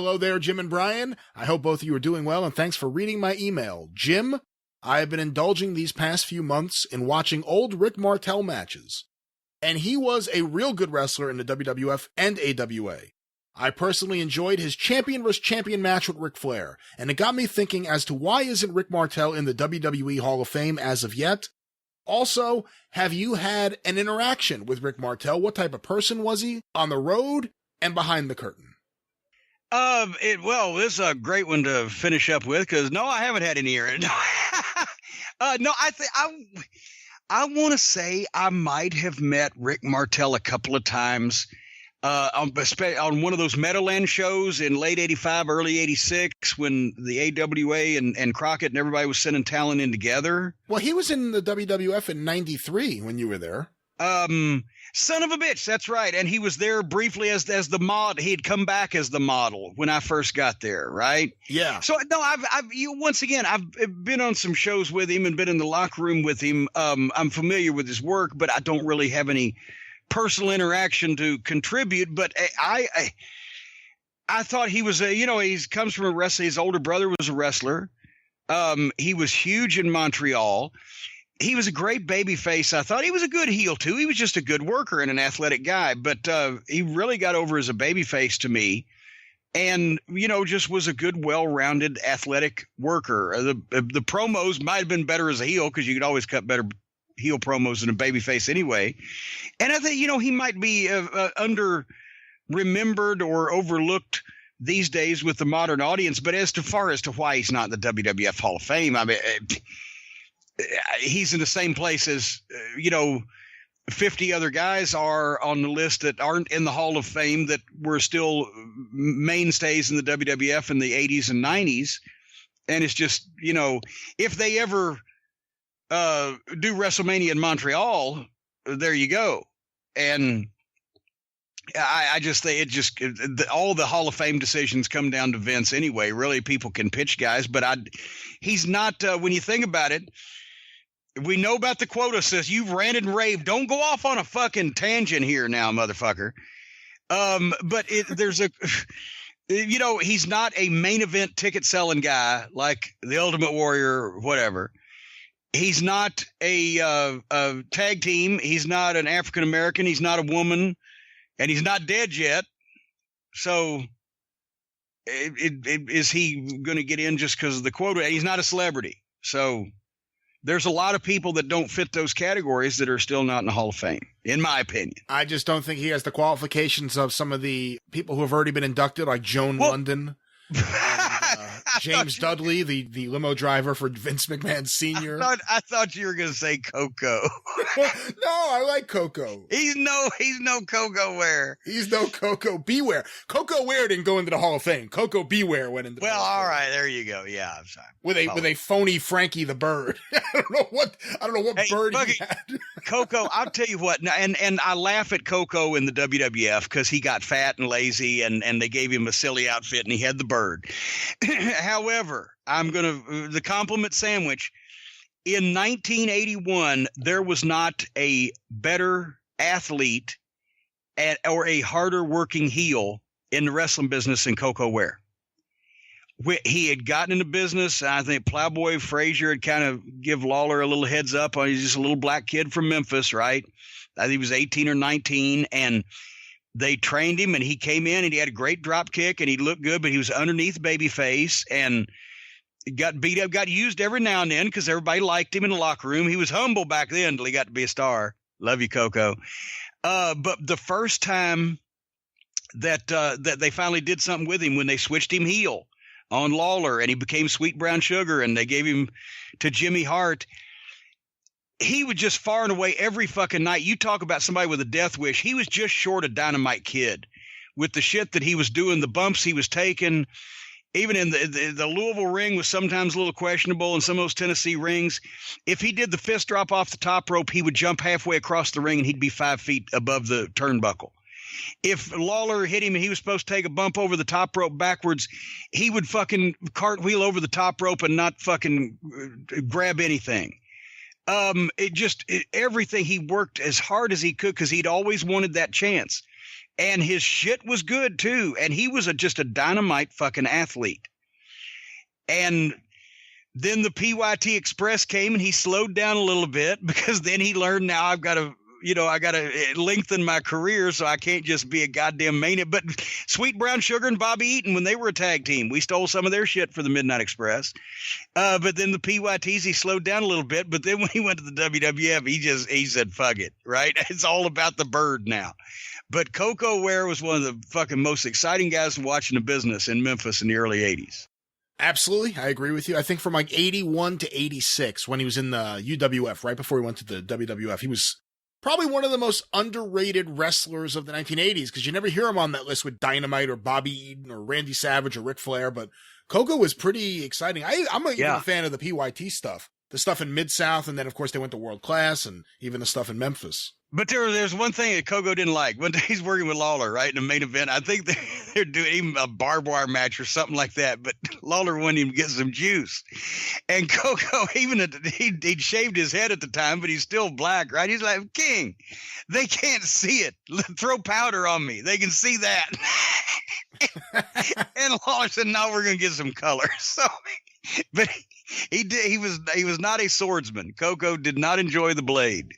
hello there, Jim and Brian. I hope both of you are doing well, and thanks for reading my email. Jim, I have been indulging these past few months in watching old Rick Martel matches, and he was a real good wrestler in the WWF and AWA. I personally enjoyed his champion vs. champion match with Ric Flair, and it got me thinking as to why isn't Rick Martel in the WWE Hall of Fame as of yet? Also, have you had an interaction with Rick Martel? What type of person was he on the road and behind the curtain? Well, this is a great one to finish up with, because no, I haven't had any ear. No, I want to say I might have met Rick Martel a couple of times on one of those Meadowland shows in late 85, early 86, when the AWA and Crockett and everybody was sending talent in together. Well, he was in the WWF in 93 when you were there. Son of a bitch, that's right. And he was there briefly as the mod. He had come back as the model when I first got there, right? Yeah. So no, I've once again, I've been on some shows with him and been in the locker room with him. I'm familiar with his work, but I don't really have any personal interaction to contribute. But I thought he was he comes from a wrestler. His older brother was a wrestler. He was huge in Montreal. He was a great baby face. I thought he was a good heel too. He was just a good worker and an athletic guy, but he really got over as a baby face to me, and just was a good, well-rounded athletic worker. The promos might have been better as a heel, because you could always cut better heel promos than a baby face anyway. And I think he might be under remembered or overlooked these days with the modern audience. But as far as to why he's not in the WWF Hall of Fame, I mean, he's in the same place as 50 other guys are on the list that aren't in the Hall of Fame that were still mainstays in the WWF in the 80s and 90s. And it's just, if they ever do WrestleMania in Montreal, there you go. And I just think all the Hall of Fame decisions come down to Vince anyway. Really, people can pitch guys, but he's not, when you think about it, we know about the quota, says you've ranted and raved. Don't go off on a fucking tangent here now, motherfucker. But there's he's not a main event ticket selling guy like the Ultimate Warrior or whatever. He's not a tag team. He's not an African American. He's not a woman, and he's not dead yet. So is he going to get in just because of the quota? He's not a celebrity. So there's a lot of people that don't fit those categories that are still not in the Hall of Fame, in my opinion. I just don't think he has the qualifications of some of the people who have already been inducted, like Joan London. James Dudley, the limo driver for Vince McMahon Sr. I thought you were going to say Koko. No, I like Koko. He's no Koko Ware. He's no Koko Beware. Koko Ware didn't go into the Hall of Fame. Koko Beware went into the Hall of Fame. All right, there you go. Yeah, I'm sorry. With a phony Frankie the Bird. I don't know what bird he had. Koko, I'll tell you what, and I laugh at Koko in the WWF because he got fat and lazy, and they gave him a silly outfit and he had the bird. However, the compliment sandwich. In 1981, there was not a better athlete or a harder working heel in the wrestling business than Koko Ware. He had gotten into business. I think Plowboy Frazier had kind of give Lawler a little heads up. He's just a little black kid from Memphis, right? I think he was 18 or 19, and they trained him, and he came in, and he had a great drop kick, and he looked good, but he was underneath babyface, and got beat up, got used every now and then because everybody liked him in the locker room. He was humble back then until he got to be a star. Love you, Koko. But the first time that they finally did something with him, when they switched him heel on Lawler and he became Sweet Brown Sugar and they gave him to Jimmy Hart, he would just far and away every fucking night. You talk about somebody with a death wish. He was just short of Dynamite Kid with the shit that he was doing, the bumps he was taking. Even in the Louisville ring was sometimes a little questionable, and some of those Tennessee rings. If he did the fist drop off the top rope, he would jump halfway across the ring and he'd be 5 feet above the turnbuckle. If Lawler hit him and he was supposed to take a bump over the top rope backwards, he would fucking cartwheel over the top rope and not fucking grab anything. Everything, he worked as hard as he could because he'd always wanted that chance. And his shit was good too. And he was just a dynamite fucking athlete. And then the PYT Express came and he slowed down a little bit because then he learned now I got to lengthen my career so I can't just be a goddamn main. But Sweet Brown Sugar and Bobby Eaton, when they were a tag team, we stole some of their shit for the Midnight Express. But then the PYTs, he slowed down a little bit. But then when he went to the WWF, he said, fuck it, right? It's all about the bird now. But Koko Ware was one of the fucking most exciting guys to watch in the business in Memphis in the early 80s. Absolutely. I agree with you. I think from like 81 to 86, when he was in the UWF, right before he went to the WWF, he was probably one of the most underrated wrestlers of the 1980s, because you never hear him on that list with Dynamite or Bobby Eaton or Randy Savage or Ric Flair, but Koko was pretty exciting. I'm even a fan of the PYT stuff, the stuff in Mid-South, and then, of course, they went to World Class, and even the stuff in Memphis. But there's one thing that Koko didn't like. One day he's working with Lawler, right, in the main event. I think they're doing even a barbed wire match or something like that. But Lawler wanted him to get some juice. And Koko, he'd shaved his head at the time, but he's still black, right? He's like, King, they can't see it. Throw powder on me. They can see that. And Lawler said, no, we're going to get some color. So, but he was not a swordsman. Koko did not enjoy the blade.